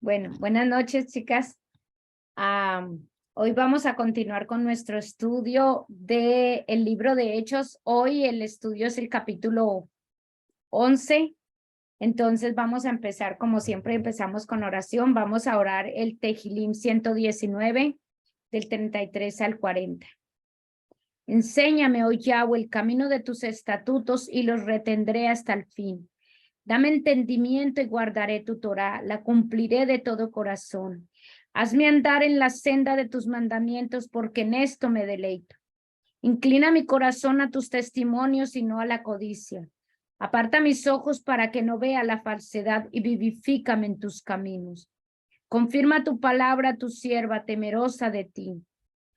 Bueno, buenas noches, chicas. Hoy vamos a continuar con nuestro estudio del libro de Hechos. Hoy el estudio es el capítulo 11. Entonces vamos a empezar, como siempre empezamos con oración. Vamos a orar el Tehilim 119, del 33 al 40. Enséñame, oh Yahweh, el camino de tus estatutos y los retendré hasta el fin. Dame entendimiento y guardaré tu Torá, la cumpliré de todo corazón. Hazme andar en la senda de tus mandamientos, porque en esto me deleito. Inclina mi corazón a tus testimonios y no a la codicia. Aparta mis ojos para que no vea la falsedad y vivifícame en tus caminos. Confirma tu palabra a tu sierva, temerosa de ti.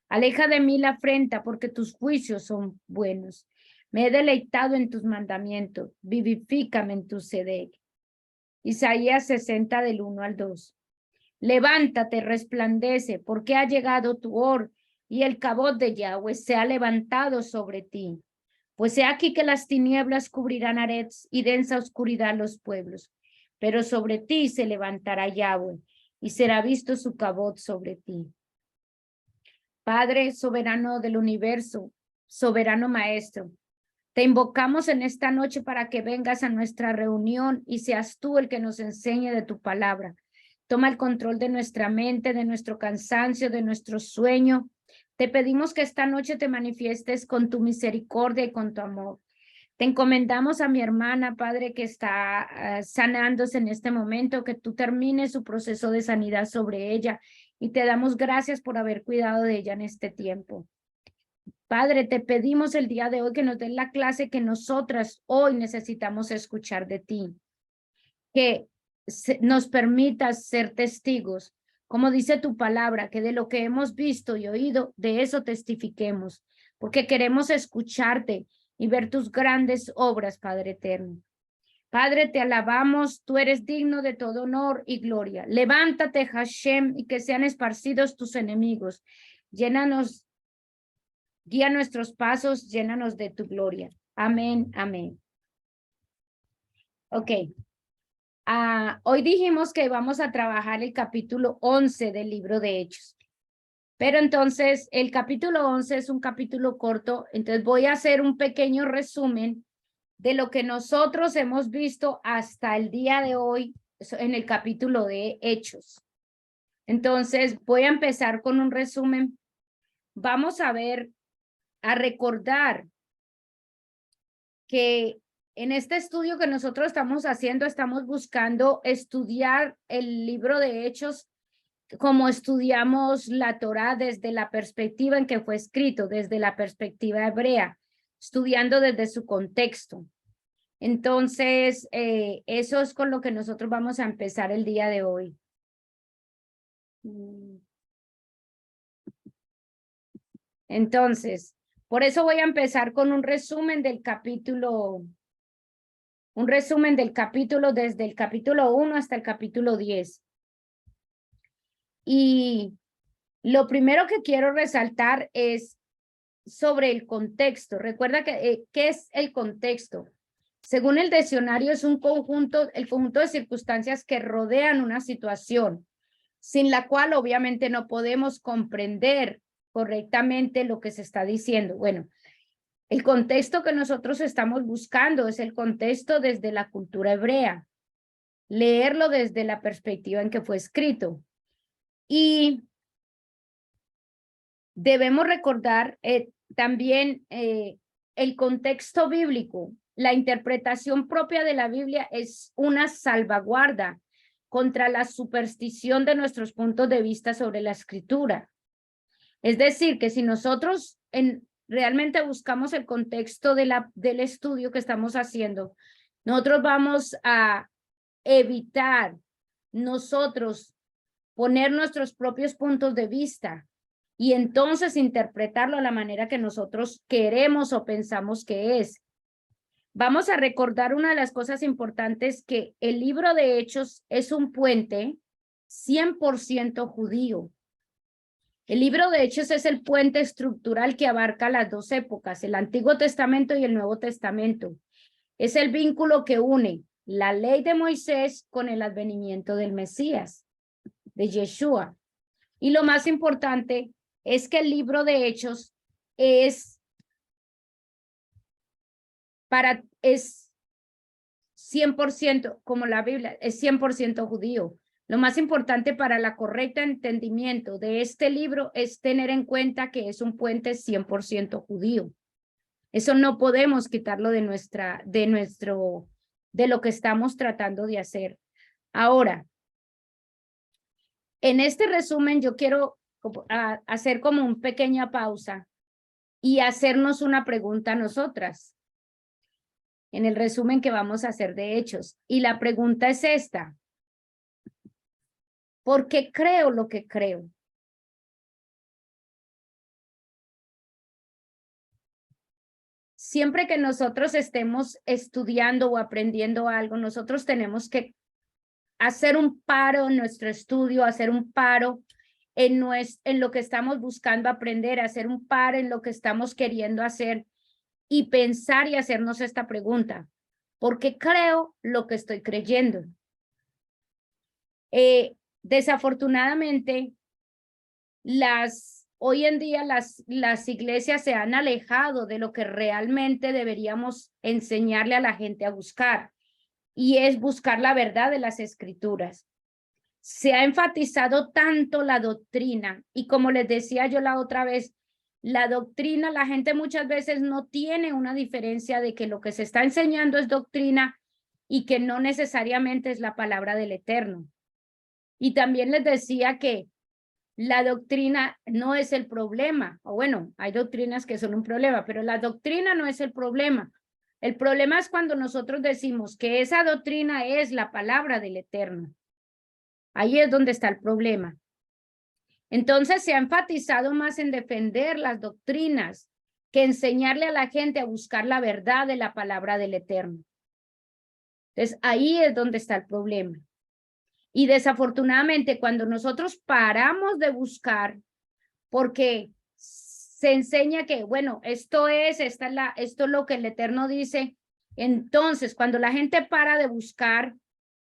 Aleja de mí la afrenta, porque tus juicios son buenos. Me he deleitado en tus mandamientos, vivifícame en tu sedec. Isaías 60 del 1 al 2. Levántate, resplandece, porque ha llegado tu hora, y el cabot de Yahweh se ha levantado sobre ti. Pues he aquí que las tinieblas cubrirán Arets y densa oscuridad los pueblos, pero sobre ti se levantará Yahweh, y será visto su cabot sobre ti. Padre soberano del universo, soberano maestro, te invocamos en esta noche para que vengas a nuestra reunión y seas tú el que nos enseñe de tu palabra. Toma el control de nuestra mente, de nuestro cansancio, de nuestro sueño. Te pedimos que esta noche te manifiestes con tu misericordia y con tu amor. Te encomendamos a mi hermana, Padre, que está sanándose en este momento, que tú termines su proceso de sanidad sobre ella y te damos gracias por haber cuidado de ella en este tiempo. Padre, te pedimos el día de hoy que nos des la clase que nosotras hoy necesitamos escuchar de ti, que nos permitas ser testigos, como dice tu palabra, que de lo que hemos visto y oído, de eso testifiquemos, porque queremos escucharte y ver tus grandes obras, Padre eterno. Padre, te alabamos, tú eres digno de todo honor y gloria. Levántate, Hashem, y que sean esparcidos tus enemigos. Llénanos, guía nuestros pasos, llénanos de tu gloria. Amén, amén. Ok. Hoy dijimos que vamos a trabajar el capítulo 11 del libro de Hechos. Pero entonces el capítulo 11 es un capítulo corto, entonces voy a hacer un pequeño resumen de lo que nosotros hemos visto hasta el día de hoy en el capítulo de Hechos. Entonces voy a empezar con un resumen. Vamos a recordar que en este estudio que nosotros estamos haciendo, estamos buscando estudiar el libro de Hechos como estudiamos la Torá desde la perspectiva en que fue escrito, desde la perspectiva hebrea, estudiando desde su contexto. Entonces, eso es con lo que nosotros vamos a empezar el día de hoy. Entonces, por eso voy a empezar con un resumen del capítulo desde el capítulo 1 hasta el capítulo 10. Y lo primero que quiero resaltar es sobre el contexto. Recuerda que, ¿qué es el contexto? Según el diccionario, es el conjunto de circunstancias que rodean una situación, sin la cual obviamente no podemos comprender correctamente lo que se está diciendo. Bueno, el contexto que nosotros estamos buscando es el contexto desde la cultura hebrea, leerlo desde la perspectiva en que fue escrito. Y debemos recordar también el contexto bíblico. La interpretación propia de la Biblia es una salvaguarda contra la superstición de nuestros puntos de vista sobre la escritura. Es decir, que si nosotros realmente buscamos el contexto del estudio que estamos haciendo, nosotros vamos a evitar nosotros poner nuestros propios puntos de vista y entonces interpretarlo a la manera que nosotros queremos o pensamos que es. Vamos a recordar una de las cosas importantes, que el libro de Hechos es un puente 100% judío. El libro de Hechos es el puente estructural que abarca las dos épocas, el Antiguo Testamento y el Nuevo Testamento. Es el vínculo que une la ley de Moisés con el advenimiento del Mesías. de Yeshua. Y lo más importante es que el libro de Hechos es 100%, como la Biblia, es 100% judío. Lo más importante para el correcto entendimiento de este libro es tener en cuenta que es un puente 100% judío. Eso no podemos quitarlo de lo que estamos tratando de hacer. Ahora, en este resumen yo quiero hacer como una pequeña pausa y hacernos una pregunta a nosotras en el resumen que vamos a hacer de Hechos. Y la pregunta es esta: ¿por qué creo lo que creo? Siempre que nosotros estemos estudiando o aprendiendo algo, nosotros tenemos que hacer un paro en nuestro estudio, hacer un paro en lo que estamos buscando aprender, hacer un paro en lo que estamos queriendo hacer y pensar y hacernos esta pregunta: ¿por qué creo lo que estoy creyendo? Desafortunadamente, hoy en día las iglesias se han alejado de lo que realmente deberíamos enseñarle a la gente a buscar, y es buscar la verdad de las escrituras. Se ha enfatizado tanto la doctrina, y como les decía yo la otra vez, la doctrina, la gente muchas veces no tiene una diferencia de que lo que se está enseñando es doctrina y que no necesariamente es la palabra del Eterno. Y también les decía que la doctrina no es el problema, o bueno, hay doctrinas que son un problema, pero la doctrina no es el problema. El problema es cuando nosotros decimos que esa doctrina es la palabra del Eterno. Ahí es donde está el problema. Entonces se ha enfatizado más en defender las doctrinas que enseñarle a la gente a buscar la verdad de la palabra del Eterno. Entonces ahí es donde está el problema. Y desafortunadamente cuando nosotros paramos de buscar, porque se enseña que, bueno, esto es lo que el Eterno dice, entonces cuando la gente para de buscar,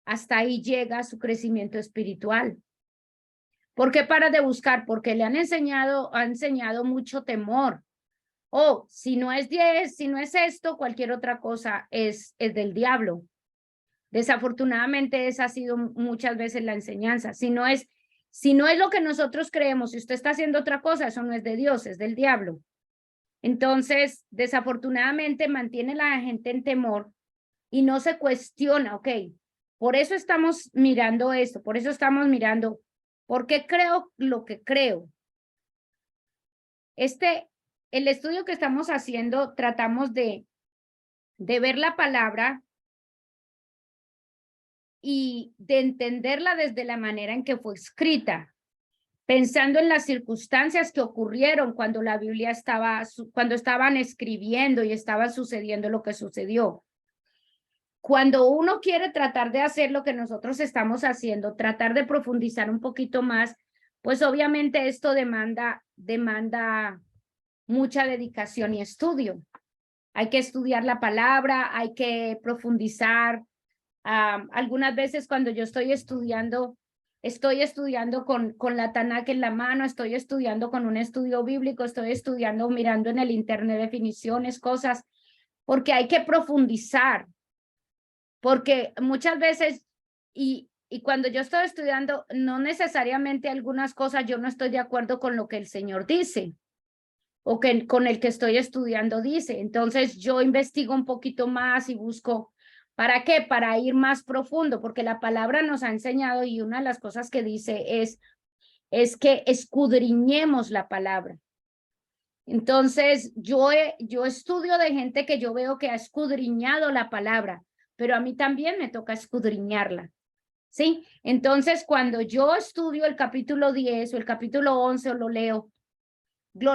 hasta ahí llega su crecimiento espiritual. ¿Por qué para de buscar? Porque le han enseñado mucho temor. Si no es 10, si no es esto, cualquier otra cosa es del diablo. Desafortunadamente esa ha sido muchas veces la enseñanza. Si no es lo que nosotros creemos, si usted está haciendo otra cosa, eso no es de Dios, es del diablo. Entonces, desafortunadamente mantiene a la gente en temor y no se cuestiona, ok, por eso estamos mirando esto, por eso estamos mirando, ¿por qué creo lo que creo? El estudio que estamos haciendo, tratamos de ver la palabra y de entenderla desde la manera en que fue escrita, pensando en las circunstancias que ocurrieron cuando la Biblia cuando estaban escribiendo y estaba sucediendo lo que sucedió. Cuando uno quiere tratar de hacer lo que nosotros estamos haciendo, tratar de profundizar un poquito más, pues obviamente esto demanda mucha dedicación y estudio. Hay que estudiar la palabra, hay que profundizar. Algunas veces cuando yo estoy estudiando con la Tanakh en la mano, estoy estudiando con un estudio bíblico, estoy estudiando mirando en el internet definiciones, cosas, porque hay que profundizar. Porque muchas veces, y cuando yo estoy estudiando, no necesariamente algunas cosas yo no estoy de acuerdo con lo que el Señor dice o que con el que estoy estudiando dice. Entonces yo investigo un poquito más y busco, ¿para qué? Para ir más profundo, porque la palabra nos ha enseñado, y una de las cosas que dice es que escudriñemos la palabra. Entonces yo estudio de gente que yo veo que ha escudriñado la palabra, pero a mí también me toca escudriñarla, ¿sí? Entonces, cuando yo estudio el capítulo 10 o el capítulo 11 o lo leo,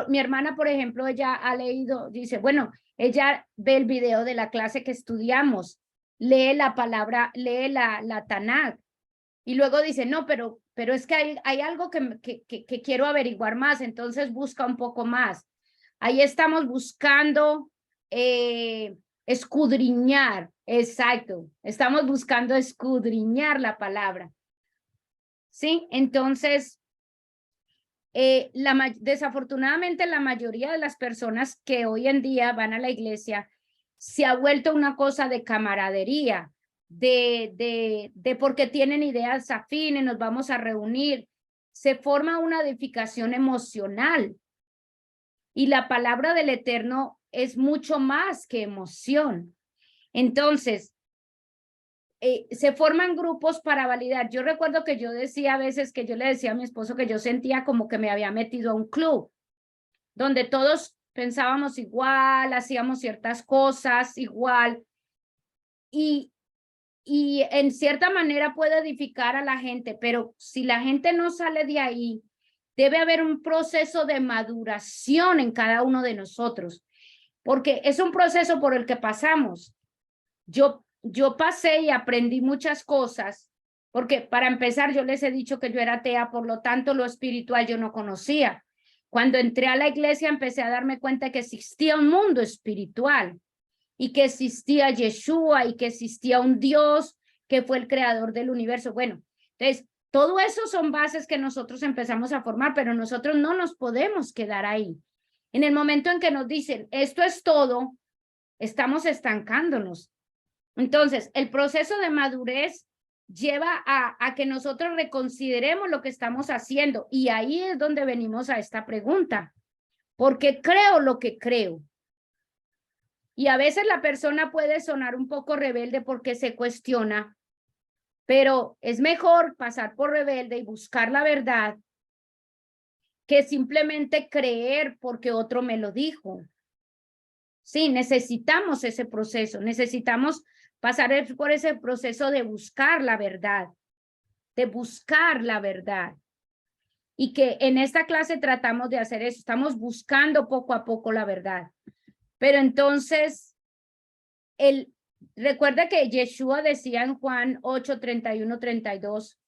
mi hermana, por ejemplo, ella ha leído, dice, bueno, ella ve el video de la clase que estudiamos, lee la palabra, lee la Tanakh, y luego dice, no, pero es que hay algo que quiero averiguar más, entonces busca un poco más. Ahí estamos buscando escudriñar, exacto, estamos buscando escudriñar la palabra. ¿sí? Entonces, desafortunadamente la mayoría de las personas que hoy en día van a la iglesia se ha vuelto una cosa de camaradería, de porque tienen ideas afines, nos vamos a reunir. Se forma una edificación emocional y la palabra del Eterno es mucho más que emoción. Entonces, se forman grupos para validar. Yo recuerdo que yo decía a veces que yo le decía a mi esposo que yo sentía como que me había metido a un club donde todos pensábamos igual, hacíamos ciertas cosas igual y en cierta manera puede edificar a la gente, pero si la gente no sale de ahí, debe haber un proceso de maduración en cada uno de nosotros, porque es un proceso por el que pasamos. Yo pasé y aprendí muchas cosas, porque para empezar yo les he dicho que yo era atea, por lo tanto lo espiritual yo no conocía. Cuando entré a la iglesia empecé a darme cuenta que existía un mundo espiritual y que existía Yeshua y que existía un Dios que fue el creador del universo. Bueno, entonces todo eso son bases que nosotros empezamos a formar, pero nosotros no nos podemos quedar ahí. En el momento en que nos dicen esto es todo, estamos estancándonos. Entonces, el proceso de madurez lleva a que nosotros reconsideremos lo que estamos haciendo y ahí es donde venimos a esta pregunta. ¿Por qué creo lo que creo? Y a veces la persona puede sonar un poco rebelde porque se cuestiona, pero es mejor pasar por rebelde y buscar la verdad que simplemente creer porque otro me lo dijo. Sí, necesitamos ese proceso, necesitamos pasar por ese proceso de buscar la verdad, de buscar la verdad. Y que en esta clase tratamos de hacer eso, estamos buscando poco a poco la verdad. Pero entonces, recuerda que Yeshua decía en Juan 8, 31, 32,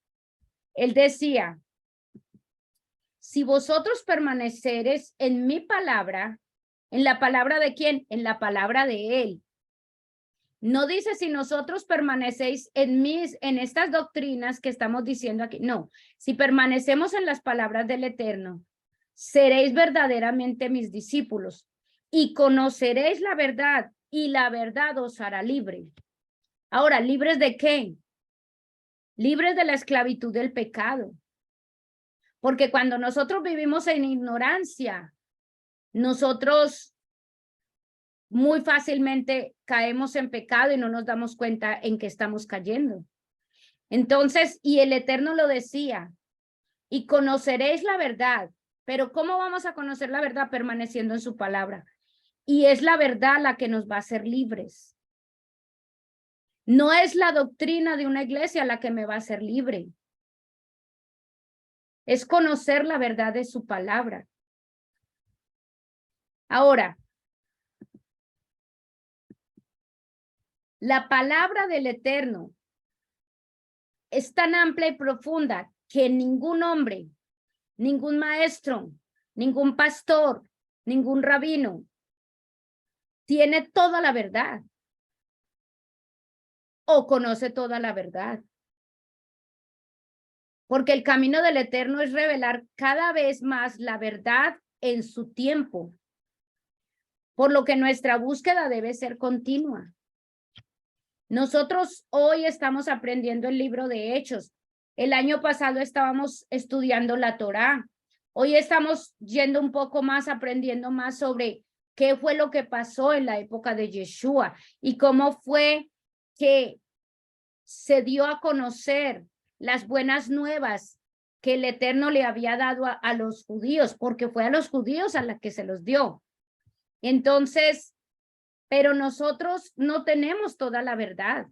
él decía, si vosotros permaneceres en mi palabra, ¿en la palabra de quién? En la palabra de él. No dice si nosotros permanecéis en estas doctrinas que estamos diciendo aquí. No, si permanecemos en las palabras del Eterno, seréis verdaderamente mis discípulos y conoceréis la verdad y la verdad os hará libre. Ahora, ¿libres de qué? Libres de la esclavitud del pecado. Porque cuando nosotros vivimos en ignorancia, nosotros muy fácilmente caemos en pecado y no nos damos cuenta en que estamos cayendo. Entonces, y el Eterno lo decía, y conoceréis la verdad, pero ¿cómo vamos a conocer la verdad? Permaneciendo en su palabra. Y es la verdad la que nos va a hacer libres. No es la doctrina de una iglesia la que me va a hacer libre. Es conocer la verdad de su palabra. Ahora, la palabra del Eterno es tan amplia y profunda que ningún hombre, ningún maestro, ningún pastor, ningún rabino tiene toda la verdad o conoce toda la verdad. Porque el camino del Eterno es revelar cada vez más la verdad en su tiempo, por lo que nuestra búsqueda debe ser continua. Nosotros hoy estamos aprendiendo el libro de Hechos. El año pasado estábamos estudiando la Torá. Hoy estamos yendo un poco más, aprendiendo más sobre qué fue lo que pasó en la época de Yeshua y cómo fue que se dio a conocer las buenas nuevas que el Eterno le había dado a los judíos, porque fue a los judíos a las que se los dio. Entonces, pero nosotros no tenemos toda la verdad.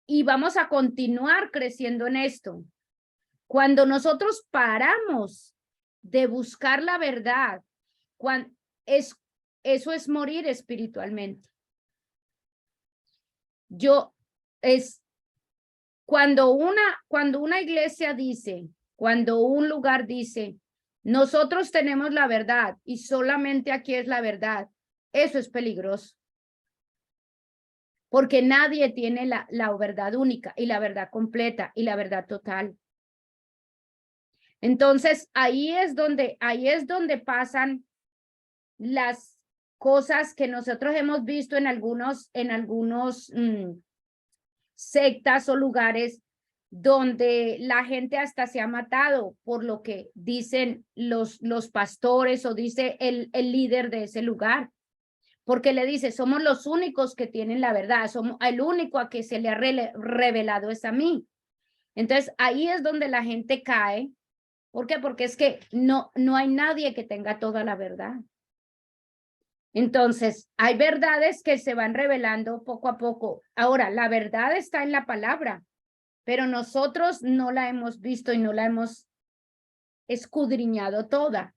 Y vamos a continuar creciendo en esto. Cuando nosotros paramos de buscar la verdad, eso es morir espiritualmente. Cuando una iglesia dice, cuando un lugar dice, nosotros tenemos la verdad y solamente aquí es la verdad, eso es peligroso. porque nadie tiene la verdad única y la verdad completa y la verdad total. Entonces, ahí es donde pasan las cosas que nosotros hemos visto en algunos sectas o lugares donde la gente hasta se ha matado por lo que dicen los pastores o dice el líder de ese lugar, porque le dice, somos los únicos que tienen la verdad, somos el único a que se le ha revelado es a mí. Entonces ahí es donde la gente cae. ¿Por qué? Porque es que no hay nadie que tenga toda la verdad. Entonces, hay verdades que se van revelando poco a poco. Ahora, la verdad está en la palabra, pero nosotros no la hemos visto y no la hemos escudriñado toda.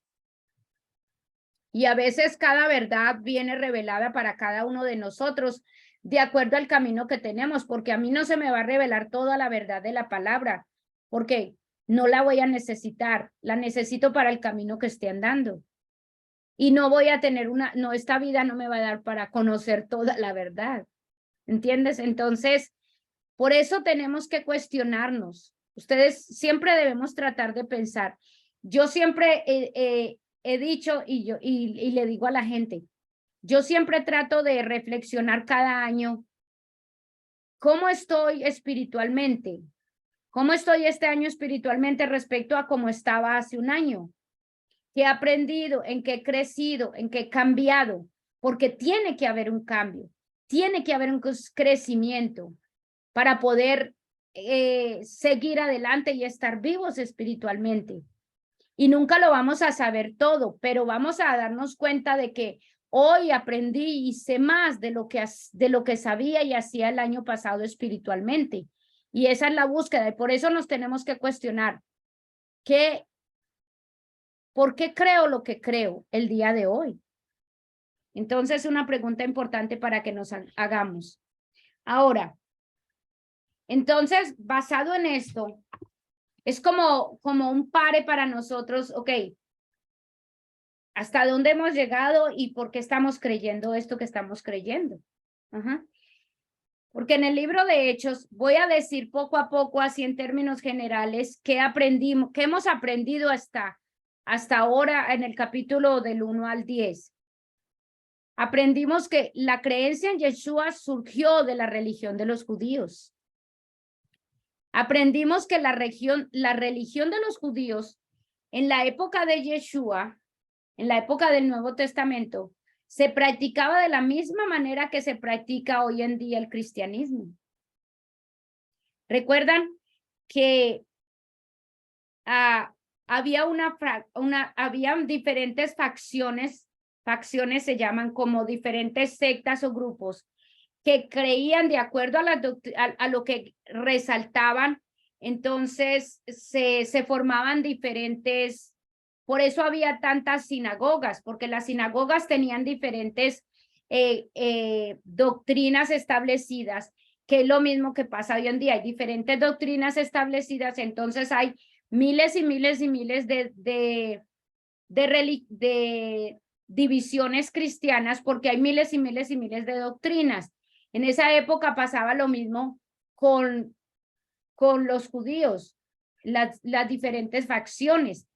Y a veces cada verdad viene revelada para cada uno de nosotros de acuerdo al camino que tenemos, porque a mí no se me va a revelar toda la verdad de la palabra, porque no la voy a necesitar, la necesito para el camino que esté andando. Y no voy a tener esta vida no me va a dar para conocer toda la verdad. ¿Entiendes? Entonces, por eso tenemos que cuestionarnos. Ustedes siempre debemos tratar de pensar. Yo siempre he dicho y le digo a la gente, yo siempre trato de reflexionar cada año cómo estoy espiritualmente, cómo estoy este año espiritualmente respecto a cómo estaba hace un año. ¿Qué he aprendido? ¿En qué he crecido? ¿En qué he cambiado? Porque tiene que haber un cambio, tiene que haber un crecimiento para poder seguir adelante y estar vivos espiritualmente. Y nunca lo vamos a saber todo, pero vamos a darnos cuenta de que hoy aprendí y sé más de lo que sabía y hacía el año pasado espiritualmente. Y esa es la búsqueda y por eso nos tenemos que cuestionar ¿por qué creo lo que creo el día de hoy? Entonces, una pregunta importante para que nos hagamos. Ahora, entonces, basado en esto, es como un pare para nosotros, ok, ¿hasta dónde hemos llegado y por qué estamos creyendo esto que estamos creyendo? Ajá. Porque en el libro de Hechos voy a decir poco a poco, así en términos generales, qué hemos aprendido hasta ahora en el capítulo del 1 al 10. Aprendimos que la creencia en Yeshua surgió de la religión de los judíos. Aprendimos que la religión de los judíos en la época de Yeshua, en la época del Nuevo Testamento, se practicaba de la misma manera que se practica hoy en día el cristianismo. ¿Recuerdan que habían diferentes facciones se llaman como diferentes sectas o grupos que creían de acuerdo a lo que resaltaban, entonces se formaban diferentes, por eso había tantas sinagogas, porque las sinagogas tenían diferentes doctrinas establecidas, que es lo mismo que pasa hoy en día, hay diferentes doctrinas establecidas, entonces hay miles y miles y miles de divisiones cristianas porque hay miles y miles y miles de doctrinas. En esa época pasaba lo mismo con los judíos, las diferentes facciones.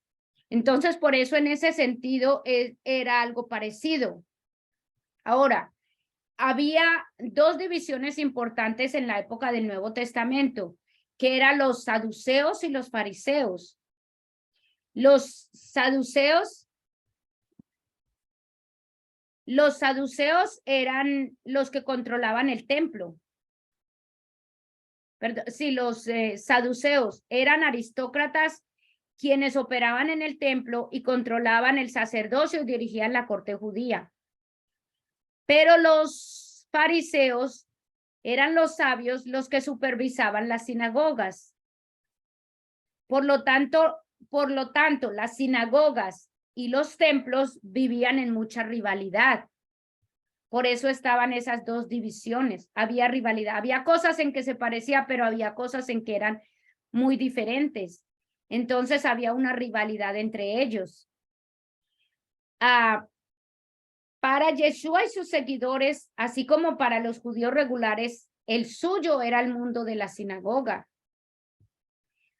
Entonces, por eso en ese sentido era algo parecido. Ahora, había dos divisiones importantes en la época del Nuevo Testamento, que eran los saduceos y los fariseos. Los saduceos eran los que controlaban el templo. Perdón, sí, los saduceos eran aristócratas quienes operaban en el templo y controlaban el sacerdocio y dirigían la corte judía. Pero los fariseos eran los sabios los que supervisaban las sinagogas. Por lo tanto, las sinagogas y los templos vivían en mucha rivalidad. Por eso estaban esas dos divisiones. Había rivalidad. Había cosas en que se parecía, pero había cosas en que eran muy diferentes. Entonces había una rivalidad entre ellos. Para Yeshua y sus seguidores, así como para los judíos regulares, el suyo era el mundo de la sinagoga.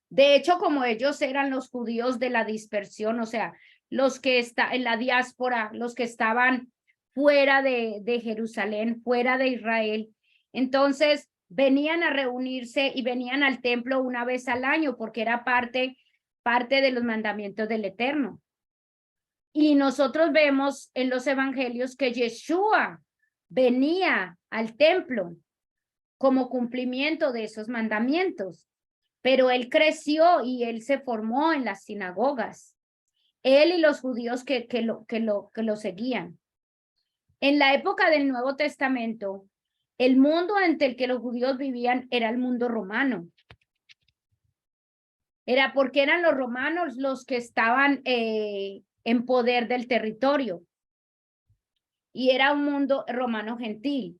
De hecho, como ellos eran los judíos de la dispersión, o sea, los que están en la diáspora, los que estaban fuera de Jerusalén, fuera de Israel, entonces venían a reunirse y venían al templo una vez al año porque era parte de los mandamientos del Eterno. Y nosotros vemos en los evangelios que Yeshua venía al templo como cumplimiento de esos mandamientos, pero él creció y él se formó en las sinagogas, él y los judíos que lo seguían. En la época del Nuevo Testamento, el mundo ante el que los judíos vivían era el mundo romano. Era porque eran los romanos los que estaban en poder del territorio. Y era un mundo romano gentil.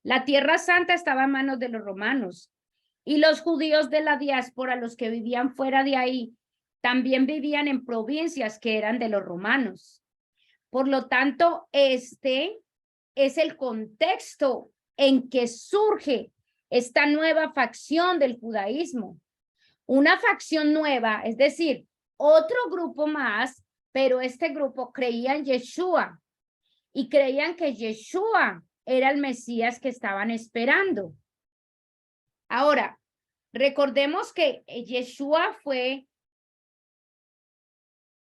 La Tierra Santa estaba en manos de los romanos. Y los judíos de la diáspora, los que vivían fuera de ahí, también vivían en provincias que eran de los romanos. Por lo tanto, este es el contexto en que surge esta nueva facción del judaísmo. Una facción nueva, es decir, otro grupo más, pero este grupo creía en Yeshua y creían que Yeshua era el Mesías que estaban esperando. Ahora, recordemos que Yeshua fue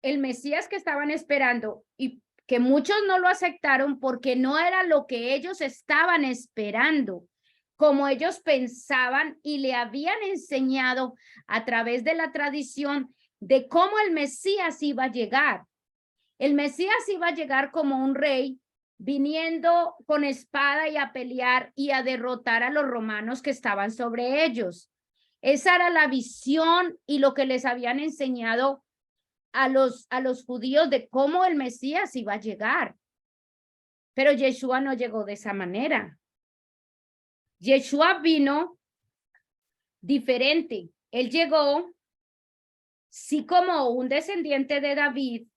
el Mesías que estaban esperando y que muchos no lo aceptaron porque no era lo que ellos estaban esperando, como ellos pensaban y le habían enseñado a través de la tradición de cómo el Mesías iba a llegar. El Mesías iba a llegar como un rey, viniendo con espada y a pelear y a derrotar a los romanos que estaban sobre ellos. Esa era la visión y lo que les habían enseñado a los judíos de cómo el Mesías iba a llegar. Pero Yeshua no llegó de esa manera. Yeshua vino diferente. Él llegó, sí, como un descendiente de David,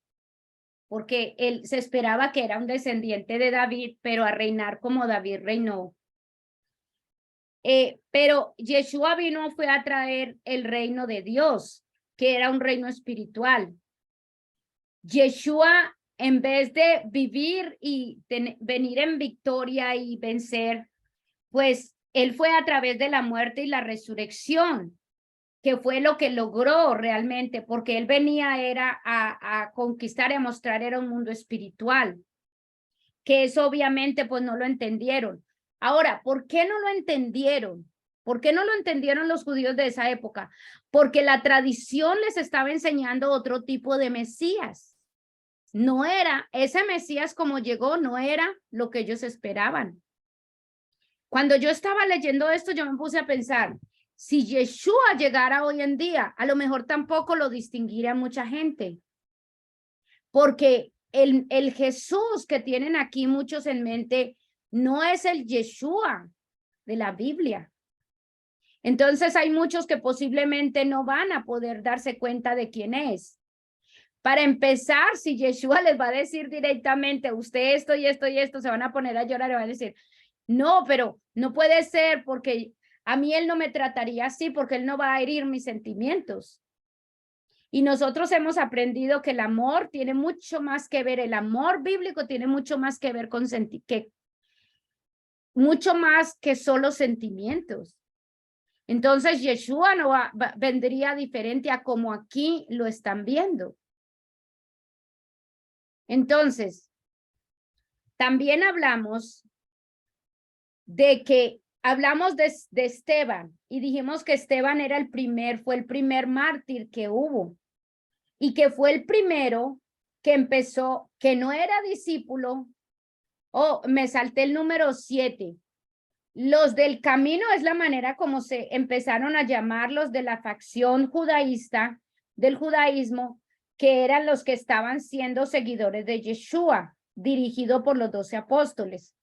porque él se esperaba que era un descendiente de David, pero a reinar como David reinó. Pero Yeshua vino, fue a traer el reino de Dios, que era un reino espiritual. Yeshua, en vez de vivir y venir en victoria y vencer, pues él fue a través de la muerte y la resurrección, que fue lo que logró realmente, porque él venía era a conquistar y a mostrar era un mundo espiritual, que eso obviamente pues no lo entendieron. Ahora, ¿por qué no lo entendieron? ¿Por qué no lo entendieron los judíos de esa época? Porque la tradición les estaba enseñando otro tipo de Mesías. No era, ese Mesías como llegó, no era lo que ellos esperaban. Cuando yo estaba leyendo esto, yo me puse a pensar, si Yeshua llegara hoy en día, a lo mejor tampoco lo distinguiría mucha gente. Porque el Jesús que tienen aquí muchos en mente no es el Yeshua de la Biblia. Entonces hay muchos que posiblemente no van a poder darse cuenta de quién es. Para empezar, si Yeshua les va a decir directamente, usted esto y esto y esto, se van a poner a llorar y van a decir, no, pero no puede ser porque a mí él no me trataría así, porque él no va a herir mis sentimientos. Y nosotros hemos aprendido que el amor tiene mucho más que ver, el amor bíblico tiene mucho más que ver con mucho más que solo sentimientos. Entonces Yeshua no vendría diferente a como aquí lo están viendo. Entonces, también hablamos de que hablamos de Esteban y dijimos que Esteban era fue el primer mártir que hubo y que fue el primero que empezó, que no era discípulo. Me salté el número 7. Los del camino es la manera como se empezaron a llamar los de la facción judaísta, del judaísmo, que eran los que estaban siendo seguidores de Yeshua, dirigido por los 12 apóstoles.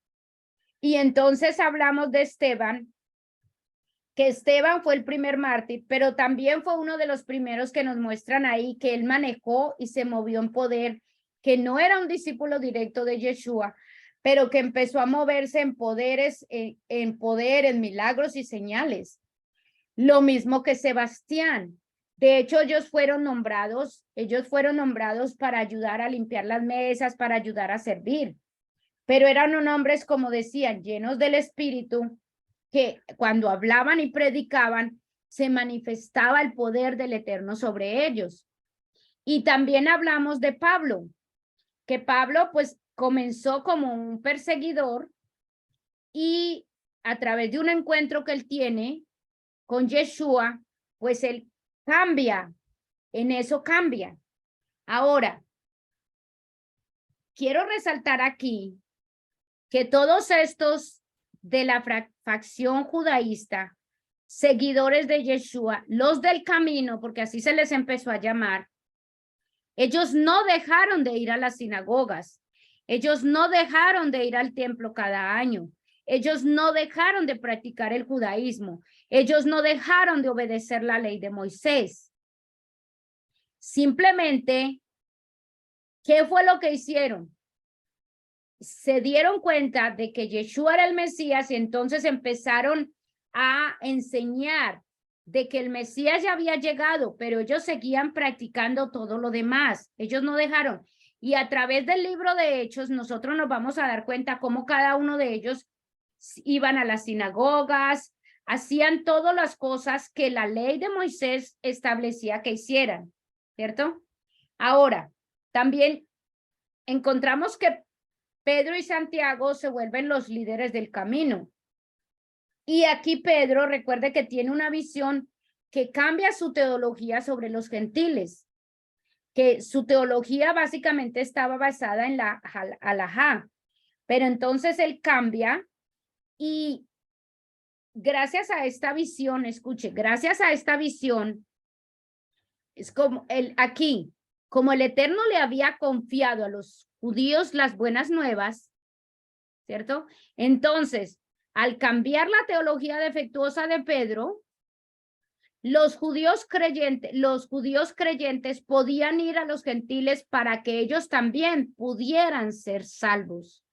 Y entonces hablamos de Esteban, que Esteban fue el primer mártir, pero también fue uno de los primeros que nos muestran ahí que él manejó y se movió en poder, que no era un discípulo directo de Yeshua, pero que empezó a moverse en poderes, en poder, en milagros y señales. Lo mismo que Sebastián. De hecho, ellos fueron nombrados para ayudar a limpiar las mesas, para ayudar a servir. Pero eran hombres, como decían, llenos del Espíritu, que cuando hablaban y predicaban, se manifestaba el poder del Eterno sobre ellos. Y también hablamos de Pablo, que Pablo pues comenzó como un perseguidor y a través de un encuentro que él tiene con Yeshua, pues él cambia, en eso cambia. Ahora, quiero resaltar aquí que todos estos de la facción judaísta, seguidores de Yeshua, los del camino, porque así se les empezó a llamar, ellos no dejaron de ir a las sinagogas, ellos no dejaron de ir al templo cada año, ellos no dejaron de practicar el judaísmo, ellos no dejaron de obedecer la ley de Moisés. Simplemente, ¿qué fue lo que hicieron? Se dieron cuenta de que Yeshua era el Mesías y entonces empezaron a enseñar de que el Mesías ya había llegado, pero ellos seguían practicando todo lo demás. Ellos no dejaron. Y a través del libro de Hechos, nosotros nos vamos a dar cuenta cómo cada uno de ellos iban a las sinagogas, hacían todas las cosas que la ley de Moisés establecía que hicieran, ¿cierto? Ahora, también encontramos que Pedro y Santiago se vuelven los líderes del camino. Y aquí Pedro, recuerde que tiene una visión que cambia su teología sobre los gentiles, que su teología básicamente estaba basada en la halajá, pero entonces él cambia y gracias a esta visión, escuche, gracias a esta visión, es como aquí, como el Eterno le había confiado a los judíos las buenas nuevas, ¿cierto? Entonces, al cambiar la teología defectuosa de Pedro, los judíos creyentes podían ir a los gentiles para que ellos también pudieran ser salvos.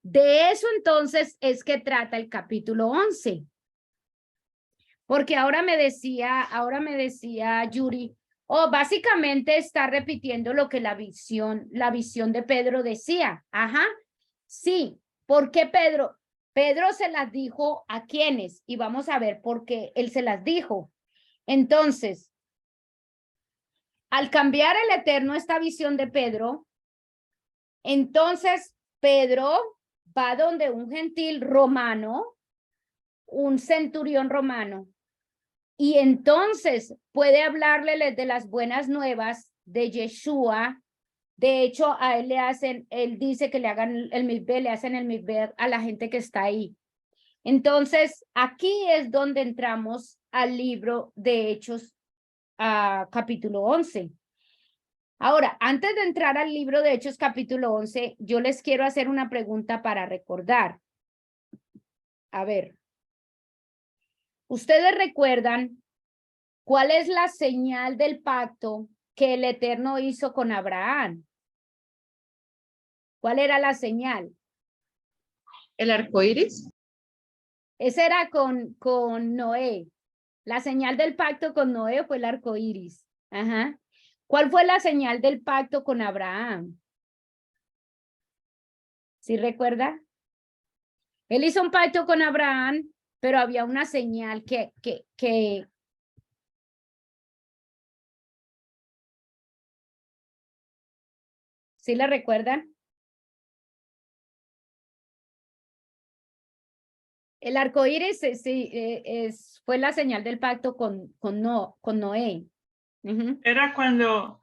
De eso entonces es que trata el capítulo 11. Porque ahora me decía Yuri, básicamente está repitiendo lo que la visión de Pedro decía. Ajá, sí, ¿por qué Pedro? Pedro se las dijo a quiénes y vamos a ver por qué él se las dijo. Entonces, al cambiar el Eterno esta visión de Pedro, entonces Pedro va donde un gentil romano, un centurión romano, y entonces puede hablarle de las buenas nuevas de Yeshua. De hecho, a él dice que le hagan el mikveh, le hacen el mikveh a la gente que está ahí. Entonces, aquí es donde entramos al libro de Hechos, capítulo 11. Ahora, antes de entrar al libro de Hechos, capítulo 11, yo les quiero hacer una pregunta para recordar. A ver, ¿ustedes recuerdan cuál es la señal del pacto que el Eterno hizo con Abraham? ¿Cuál era la señal? ¿El arco iris? Ese era con Noé. La señal del pacto con Noé fue el arco iris. Ajá. ¿Cuál fue la señal del pacto con Abraham? ¿Sí recuerda? Él hizo un pacto con Abraham, pero había una señal que ¿sí la recuerdan? El arco iris fue la señal del pacto con Noé. Uh-huh. Era cuando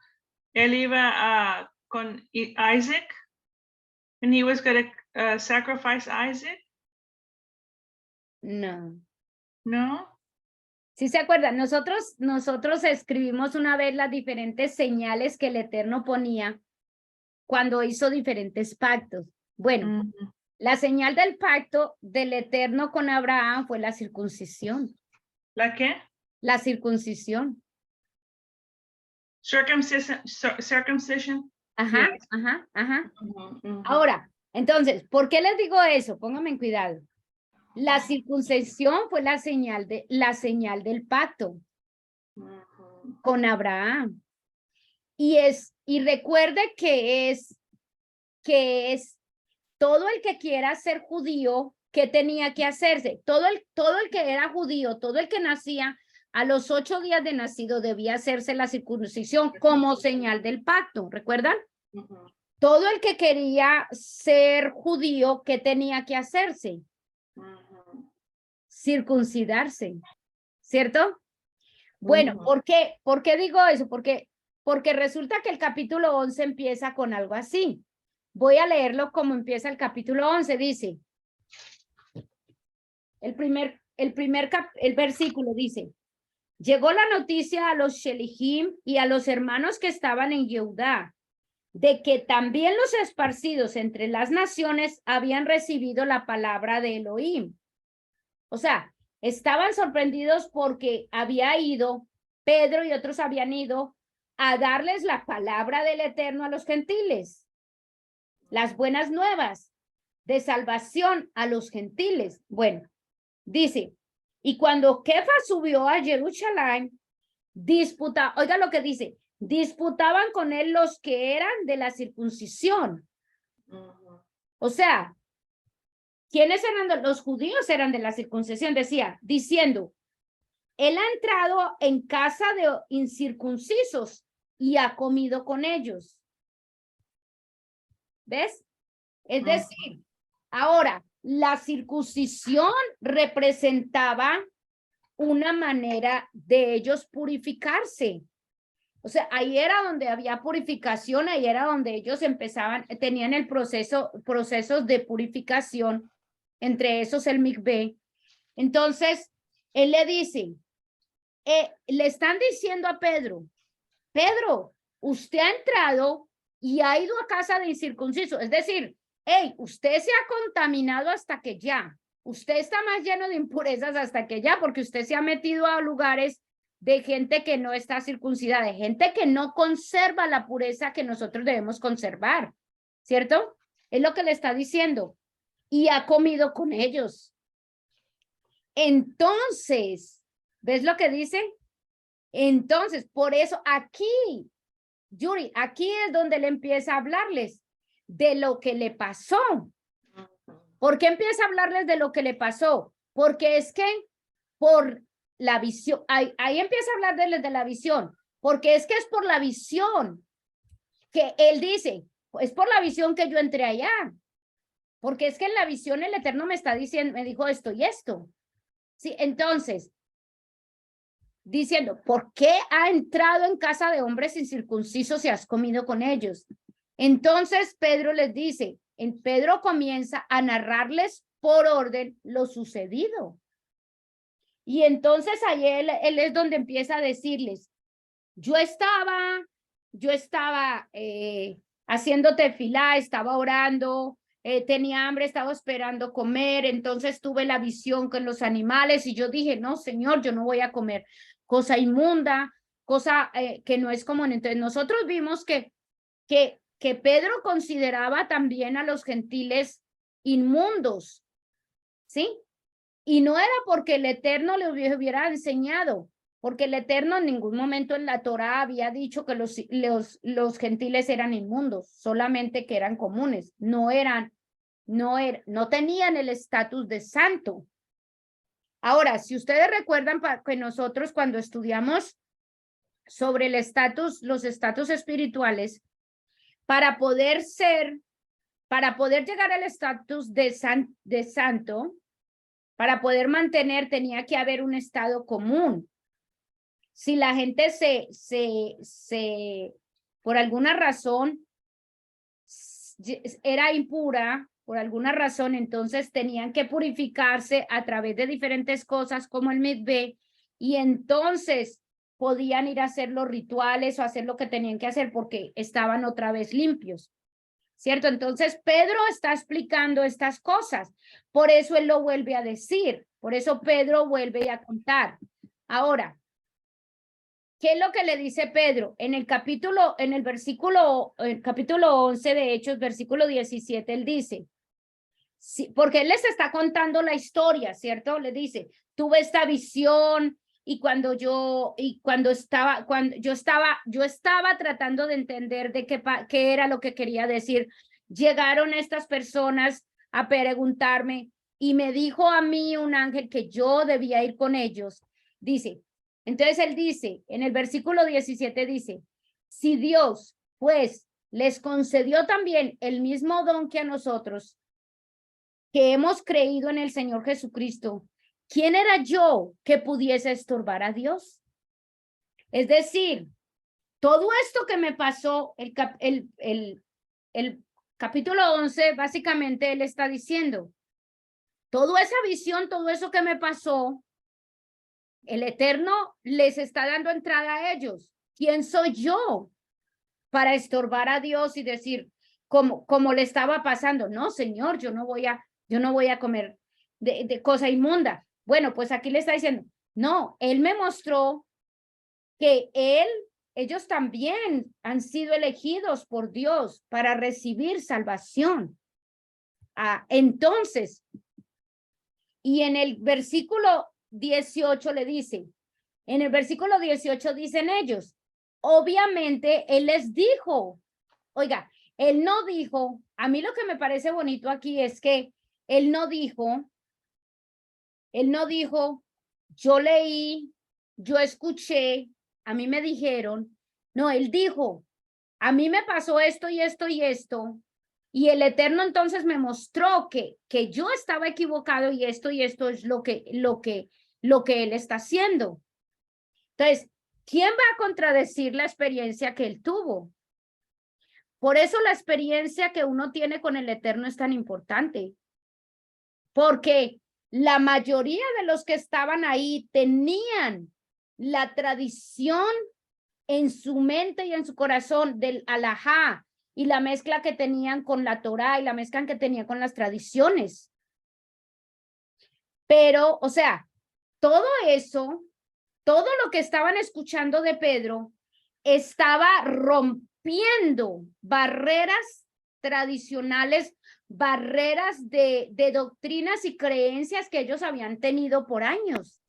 él iba con Isaac, and he was going to sacrifice Isaac. No. No. ¿Sí se acuerdan? Nosotros escribimos una vez las diferentes señales que el Eterno ponía cuando hizo diferentes pactos. Bueno, la señal del pacto del Eterno con Abraham fue la circuncisión. ¿La qué? La circuncisión. Circumcision. Ajá, Yes. ajá, ajá. Ahora, Entonces, ¿por qué les digo eso? Pónganme en cuidado. La circuncisión fue la señal del pacto con Abraham. Y recuerde que es todo el que quiera ser judío, ¿qué tenía que hacerse? Todo el que era judío, todo el que nacía a los 8 días de nacido debía hacerse la circuncisión como señal del pacto, ¿recuerdan? Todo el que quería ser judío, ¿qué tenía que hacerse? Circuncidarse, ¿cierto? Bueno, ¿por qué? ¿Por qué digo eso? Porque resulta que el capítulo 11 empieza con algo así. Voy a leerlo como empieza el capítulo 11. Dice, el versículo dice, llegó la noticia a los Shelihim y a los hermanos que estaban en Yehudá, de que también los esparcidos entre las naciones habían recibido la palabra de Elohim. O sea, estaban sorprendidos porque había ido, Pedro y otros habían ido a darles la palabra del Eterno a los gentiles, las buenas nuevas de salvación a los gentiles. Bueno, dice, y cuando Kefa subió a Jerusalén, oiga lo que dice, disputaban con él los que eran de la circuncisión. O sea, ¿quiénes eran? Los judíos eran de la circuncisión, diciendo, él ha entrado en casa de incircuncisos y ha comido con ellos. ¿Ves? Es decir, ahora, la circuncisión representaba una manera de ellos purificarse. O sea, ahí era donde había purificación, ahí era donde ellos tenían el procesos de purificación, entre esos el mikvé. Entonces, él le dice, le están diciendo a Pedro, usted ha entrado y ha ido a casa de incircunciso, es decir, hey, usted se ha contaminado hasta que ya, usted está más lleno de impurezas hasta que ya, porque usted se ha metido a lugares de gente que no está circuncidada, de gente que no conserva la pureza que nosotros debemos conservar, ¿cierto? Es lo que le está diciendo. Y ha comido con ellos. Entonces, ¿ves lo que dice? Entonces, por eso aquí, Yuri, aquí es donde le empieza a hablarles de lo que le pasó. ¿Por qué empieza a hablarles de lo que le pasó? Porque es que por la visión, ahí empieza a hablarles de la visión, porque es que es por la visión que él dice, es por la visión que yo entré allá, porque es que en la visión el Eterno me está diciendo, me dijo esto y esto. Sí, entonces, diciendo, ¿por qué ha entrado en casa de hombres incircuncisos y has comido con ellos? Entonces Pedro les dice, Pedro comienza a narrarles por orden lo sucedido. Y entonces ahí él es donde empieza a decirles, yo estaba haciendo tefilá, estaba orando, tenía hambre, estaba esperando comer, entonces tuve la visión con los animales y yo dije, no, Señor, yo no voy a comer cosa inmunda, cosa que no es común. Entonces nosotros vimos que Pedro consideraba también a los gentiles inmundos, ¿sí? Y no era porque el Eterno le hubiera enseñado, porque el Eterno en ningún momento en la Torá había dicho que los gentiles eran inmundos, solamente que eran comunes, no tenían el estatus de santo. Ahora, si ustedes recuerdan que nosotros cuando estudiamos sobre los estatus espirituales, para poder llegar al estatus de santo, para poder mantener, tenía que haber un estado común. Si la gente por alguna razón, era impura, por alguna razón, entonces tenían que purificarse a través de diferentes cosas como el mikvé, y entonces podían ir a hacer los rituales o hacer lo que tenían que hacer porque estaban otra vez limpios. ¿Cierto? Entonces, Pedro está explicando estas cosas. Por eso él lo vuelve a decir. Por eso Pedro vuelve a contar. Ahora, ¿qué es lo que le dice Pedro? En el capítulo 11 de Hechos, versículo 17, él dice, sí, porque él les está contando la historia, ¿cierto? Le dice, tuve esta visión y cuando yo estaba tratando de entender de qué era lo que quería decir, llegaron estas personas a preguntarme y me dijo a mí un ángel que yo debía ir con ellos. Dice, entonces él dice, en el versículo 17 dice, si Dios, pues, les concedió también el mismo don que a nosotros, que hemos creído en el Señor Jesucristo, ¿quién era yo que pudiese estorbar a Dios? Es decir, todo esto que me pasó, el capítulo 11, básicamente él está diciendo, toda esa visión, todo eso que me pasó, el Eterno les está dando entrada a ellos. ¿Quién soy yo para estorbar a Dios y decir, como le estaba pasando? No, Señor, yo no voy a comer de cosa inmunda. Bueno, pues aquí le está diciendo, no, él me mostró que ellos también han sido elegidos por Dios para recibir salvación. Entonces, y en el versículo 18 le dice, en el versículo 18 dicen ellos, obviamente él les dijo, oiga, él no dijo, a mí lo que me parece bonito aquí es que él no dijo, yo leí, yo escuché, a mí me dijeron, no, él dijo, a mí me pasó esto y esto y esto, y el Eterno entonces me mostró que yo estaba equivocado y esto es lo que él está haciendo. Entonces, ¿quién va a contradecir la experiencia que él tuvo? Por eso la experiencia que uno tiene con el Eterno es tan importante, porque la mayoría de los que estaban ahí tenían la tradición en su mente y en su corazón del alajá y la mezcla que tenían con la Torá y la mezcla que tenían con las tradiciones. Pero, o sea, todo eso, todo lo que estaban escuchando de Pedro estaba rompiendo barreras tradicionales, barreras de doctrinas y creencias que ellos habían tenido por años.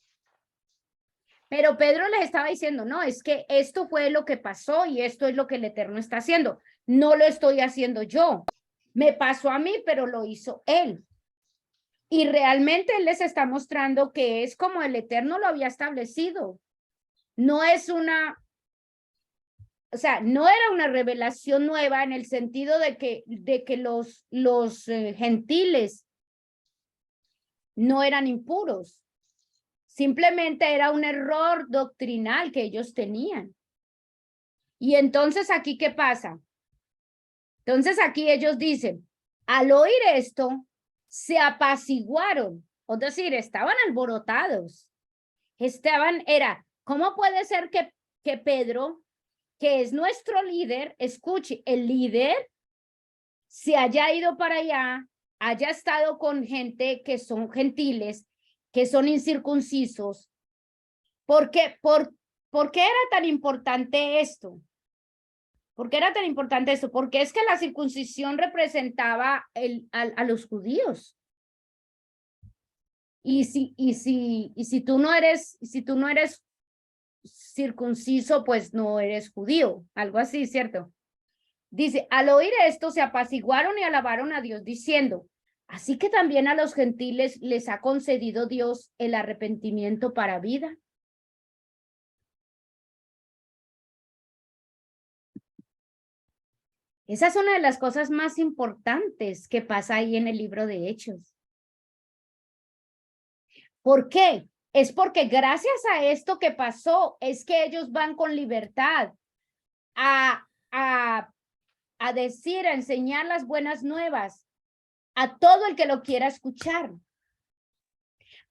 Pero Pedro les estaba diciendo, no, es que esto fue lo que pasó y esto es lo que el Eterno está haciendo. No lo estoy haciendo yo. Me pasó a mí, pero lo hizo él. Y realmente él les está mostrando que es como el Eterno lo había establecido. No es no era una revelación nueva en el sentido de que los gentiles no eran impuros. Simplemente era un error doctrinal que ellos tenían. Y entonces aquí, ¿qué pasa? Entonces aquí ellos dicen, al oír esto, se apaciguaron, es decir, estaban alborotados. ¿Cómo puede ser que Pedro, que es nuestro líder, escuche, el líder se haya ido para allá, haya estado con gente que son gentiles, que son incircuncisos? ¿Por qué era tan importante esto? ¿Por qué era tan importante esto? Porque es que la circuncisión representaba a los judíos. Y si tú no eres circunciso, pues no eres judío, algo así, ¿cierto? Dice, al oír esto se apaciguaron y alabaron a Dios diciendo, así que también a los gentiles les ha concedido Dios el arrepentimiento para vida. Esa es una de las cosas más importantes que pasa ahí en el libro de Hechos. ¿Por qué? Es porque gracias a esto que pasó, es que ellos van con libertad a decir, a enseñar las buenas nuevas a todo el que lo quiera escuchar.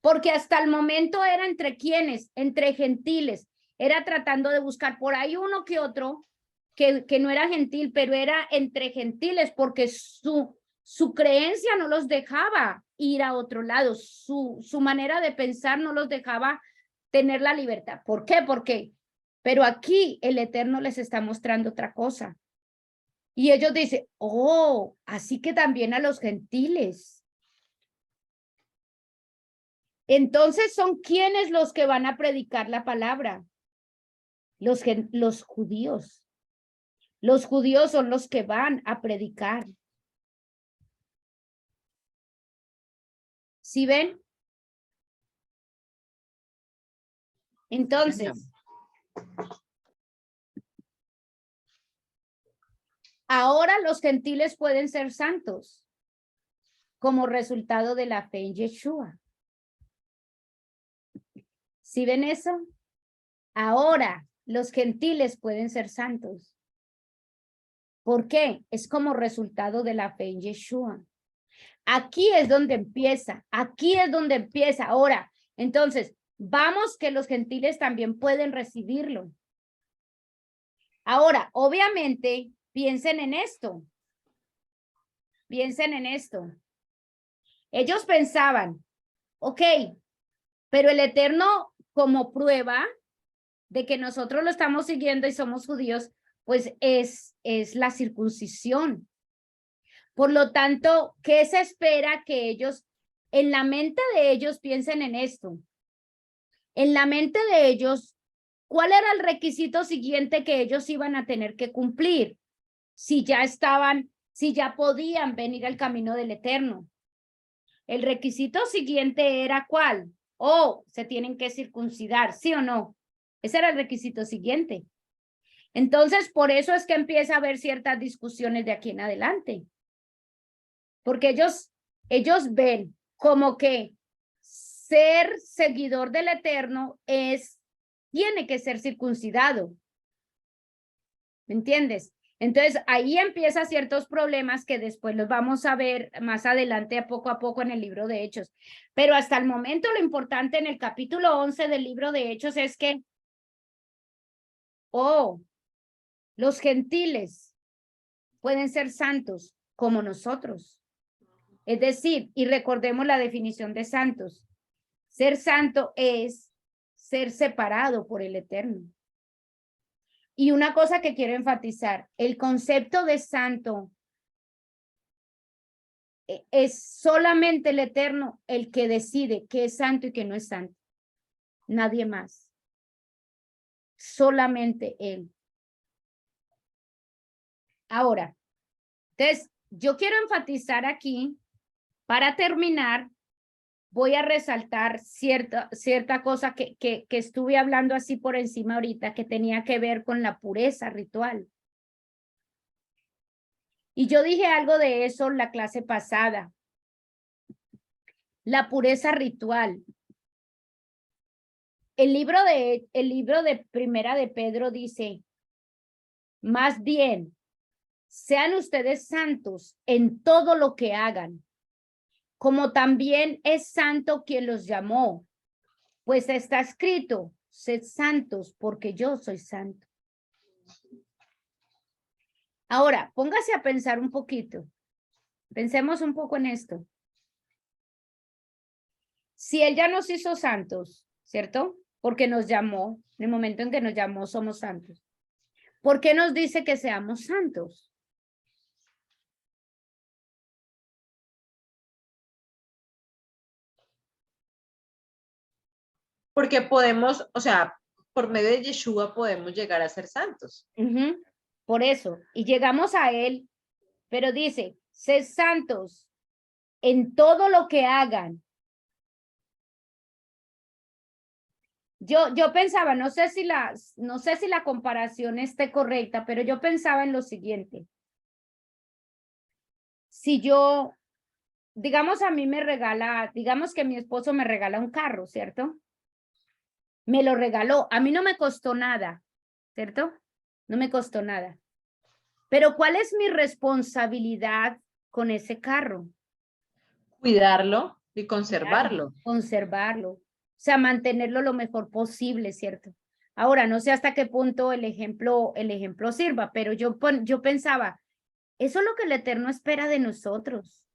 Porque hasta el momento era entre quienes, entre gentiles, era tratando de buscar por ahí uno que otro que no era gentil, pero era entre gentiles porque su creencia no los dejaba ir a otro lado, su manera de pensar no los dejaba tener la libertad. ¿Por qué? Porque Pero aquí el Eterno les está mostrando otra cosa. Y ellos dicen, oh, así que también a los gentiles. Entonces son quienes los que van a predicar la palabra. Los judíos. Los judíos son los que van a predicar. ¿Sí ven? Entonces, ahora los gentiles pueden ser santos como resultado de la fe en Yeshua. ¿Sí ven eso? Ahora los gentiles pueden ser santos. ¿Por qué? Es como resultado de la fe en Yeshua. Aquí es donde empieza, aquí es donde empieza. Ahora, entonces, vamos que los gentiles también pueden recibirlo. Ahora, obviamente, piensen en esto. Piensen en esto. Ellos pensaban, ok, pero el Eterno, como prueba de que nosotros lo estamos siguiendo y somos judíos, pues es la circuncisión. Por lo tanto, ¿qué se espera que ellos, en la mente de ellos, piensen en esto? En la mente de ellos, ¿cuál era el requisito siguiente que ellos iban a tener que cumplir? Si ya podían venir al camino del Eterno. El requisito siguiente era ¿cuál? Se tienen que circuncidar, ¿sí o no? Ese era el requisito siguiente. Entonces, por eso es que empieza a haber ciertas discusiones de aquí en adelante. Porque ellos ven como que ser seguidor del Eterno tiene que ser circuncidado. ¿Me entiendes? Entonces, ahí empiezan ciertos problemas que después los vamos a ver más adelante, a poco en el libro de Hechos. Pero hasta el momento lo importante en el capítulo 11 del libro de Hechos es que, los gentiles pueden ser santos como nosotros. Es decir, y recordemos la definición de santos. Ser santo es ser separado por el Eterno. Y una cosa que quiero enfatizar, el concepto de santo es solamente el Eterno el que decide qué es santo y qué no es santo. Nadie más. Solamente Él. Ahora, entonces, yo quiero enfatizar aquí, para terminar, voy a resaltar cierta cosa que estuve hablando así por encima ahorita, que tenía que ver con la pureza ritual. Y yo dije algo de eso en la clase pasada. La pureza ritual. El libro de Primera de Pedro dice, más bien, sean ustedes santos en todo lo que hagan, como también es santo quien los llamó, pues está escrito, sed santos porque yo soy santo. Ahora, póngase a pensar un poquito. Pensemos un poco en esto. Si Él ya nos hizo santos, ¿cierto? Porque nos llamó, en el momento en que nos llamó somos santos. ¿Por qué nos dice que seamos santos? Porque podemos, o sea, por medio de Yeshua podemos llegar a ser santos. Por eso, y llegamos a Él, pero dice, sed santos en todo lo que hagan. Yo pensaba, no sé si la comparación esté correcta, pero yo pensaba en lo siguiente. Si yo, digamos digamos que mi esposo me regala un carro, ¿cierto? Me lo regaló, a mí no me costó nada, ¿cierto? No me costó nada. Pero ¿cuál es mi responsabilidad con ese carro? Cuidarlo y conservarlo. Conservarlo. O sea, mantenerlo lo mejor posible, ¿cierto? Ahora, no sé hasta qué punto el ejemplo sirva, pero yo pensaba, eso es lo que el Eterno espera de nosotros.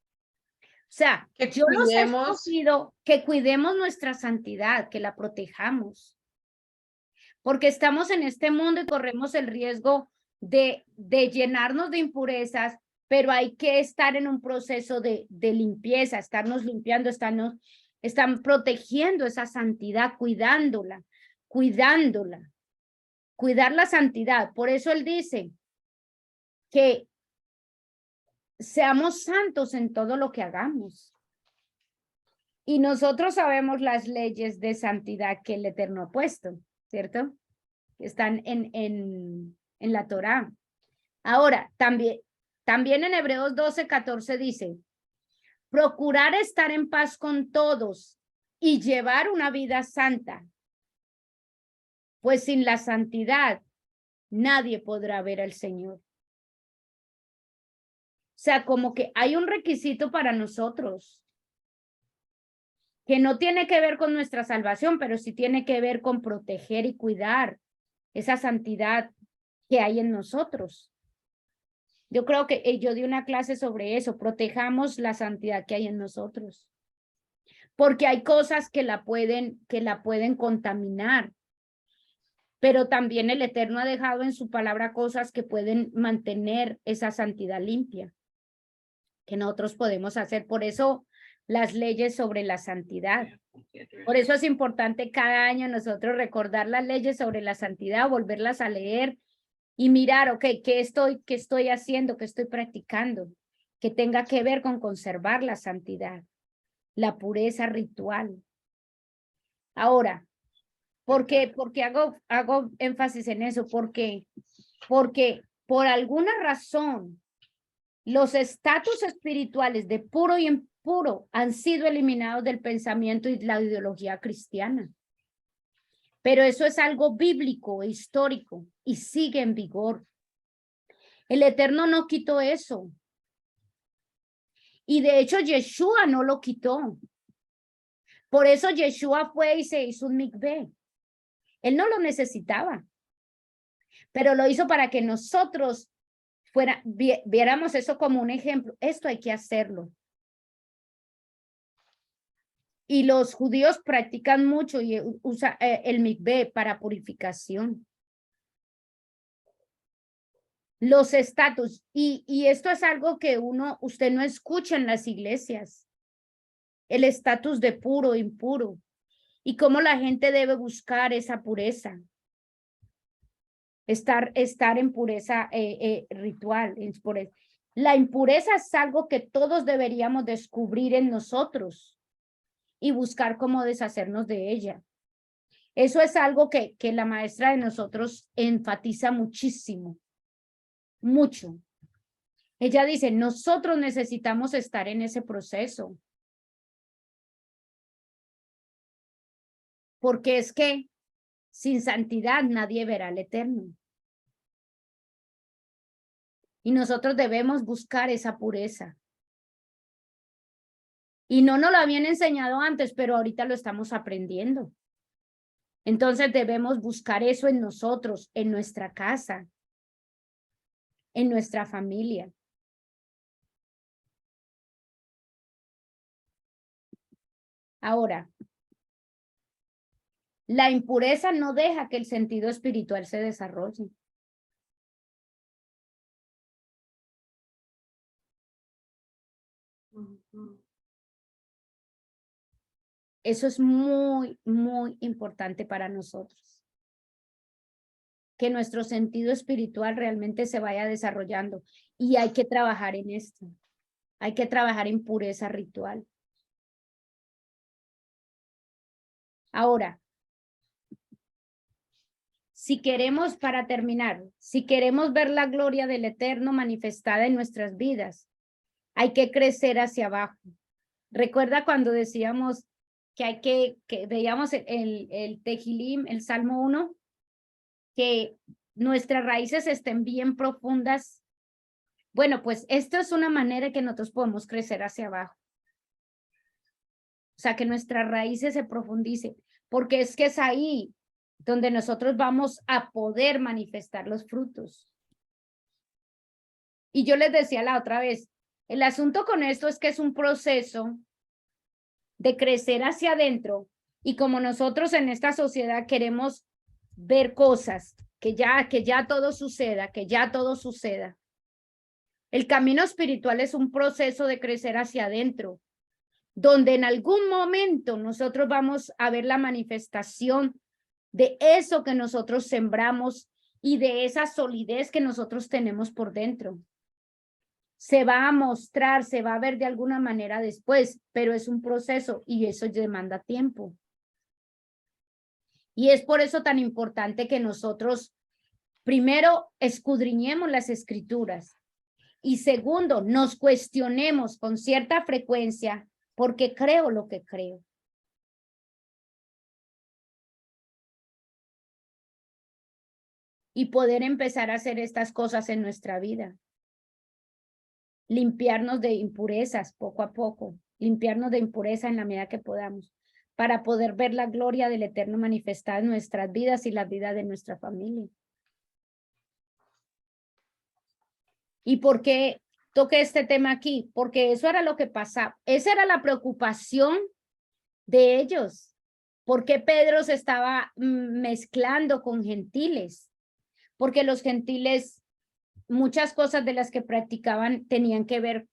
O sea, Que yo nos he cuidemos. escogido que cuidemos nuestra santidad, que la protejamos. porque estamos en este mundo y corremos el riesgo de llenarnos de impurezas, pero hay que estar en un proceso de limpieza, estarnos limpiando, están protegiendo esa santidad, cuidándola, cuidar la santidad. Por eso él dice que seamos santos en todo lo que hagamos. Y nosotros sabemos las leyes de santidad que el Eterno ha puesto, ¿cierto? Están en la Torá. Ahora, también en Hebreos 12:14 dice, procurar estar en paz con todos y llevar una vida santa, pues sin la santidad nadie podrá ver al Señor. O sea, como que hay un requisito para nosotros que no tiene que ver con nuestra salvación, pero sí tiene que ver con proteger y cuidar esa santidad que hay en nosotros. Yo creo que yo di una clase sobre eso, protejamos la santidad que hay en nosotros. Porque hay cosas que la pueden contaminar. Pero también el Eterno ha dejado en su palabra cosas que pueden mantener esa santidad limpia, que nosotros podemos hacer. Por eso las leyes sobre la santidad. Por eso es importante cada año nosotros recordar las leyes sobre la santidad, volverlas a leer y mirar, ok, ¿qué estoy haciendo? ¿Qué estoy practicando? Que tenga que ver con conservar la santidad, la pureza ritual. Ahora, ¿por qué hago énfasis en eso? Porque por alguna razón los estatus espirituales de puro y impuro han sido eliminados del pensamiento y la ideología cristiana. Pero eso es algo bíblico e histórico y sigue en vigor. El Eterno no quitó eso. Y de hecho Yeshua no lo quitó. Por eso Yeshua fue y se hizo un mikvé. Él no lo necesitaba, pero lo hizo para que nosotros viéramos eso como un ejemplo. Esto hay que hacerlo. Y los judíos practican mucho y usan el mikvé para purificación. Los estatus, y esto es algo que usted no escucha en las iglesias. El estatus de puro, impuro. Y cómo la gente debe buscar esa pureza. Estar en pureza ritual. La impureza es algo que todos deberíamos descubrir en nosotros y buscar cómo deshacernos de ella. Eso es algo que la maestra de nosotros enfatiza muchísimo, mucho. Ella dice, nosotros necesitamos estar en ese proceso. Porque es que sin santidad nadie verá al Eterno. Y nosotros debemos buscar esa pureza. Y no nos lo habían enseñado antes, pero ahorita lo estamos aprendiendo. Entonces debemos buscar eso en nosotros, en nuestra casa, en nuestra familia. Ahora, la impureza no deja que el sentido espiritual se desarrolle. Eso es muy, muy importante para nosotros. Que nuestro sentido espiritual realmente se vaya desarrollando. Y hay que trabajar en esto. Hay que trabajar en pureza ritual. Ahora, si queremos, para terminar, si queremos ver la gloria del Eterno manifestada en nuestras vidas, hay que crecer hacia abajo. Recuerda cuando decíamos que veíamos el Tehilim, el Salmo 1, que nuestras raíces estén bien profundas. Bueno, pues esto es una manera que nosotros podemos crecer hacia abajo. O sea, que nuestras raíces se profundicen, porque es que es ahí donde nosotros vamos a poder manifestar los frutos. Y yo les decía la otra vez, el asunto con esto es que es un proceso de crecer hacia adentro, y como nosotros en esta sociedad queremos ver cosas, que ya todo suceda, que ya todo suceda. El camino espiritual es un proceso de crecer hacia adentro, donde en algún momento nosotros vamos a ver la manifestación de eso que nosotros sembramos y de esa solidez que nosotros tenemos por dentro. Se va a mostrar, se va a ver de alguna manera después, pero es un proceso y eso demanda tiempo. Y es por eso tan importante que nosotros, primero, escudriñemos las escrituras y segundo, nos cuestionemos con cierta frecuencia porque creo lo que creo. Y poder empezar a hacer estas cosas en nuestra vida. Limpiarnos de impurezas poco a poco, limpiarnos de impureza en la medida que podamos, para poder ver la gloria del Eterno manifestada en nuestras vidas y la vida de nuestra familia. ¿Y por qué toqué este tema aquí? Porque eso era lo que pasaba, esa era la preocupación de ellos. ¿Por qué Pedro se estaba mezclando con gentiles? Porque los gentiles, muchas cosas de las que practicaban tenían que ver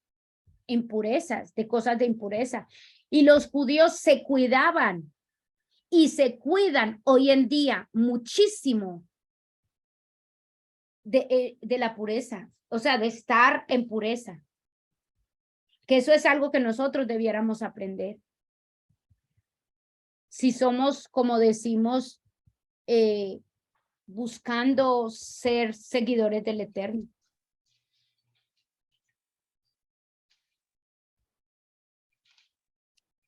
impurezas, de cosas de impureza. Y los judíos se cuidaban y se cuidan hoy en día muchísimo de la pureza, o sea, de estar en pureza. Que eso es algo que nosotros debiéramos aprender. Si somos, como decimos, buscando ser seguidores del Eterno.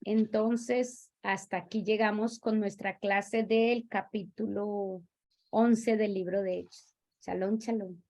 Entonces, hasta aquí llegamos con nuestra clase del capítulo 11 del libro de Hechos. Shalom, shalom.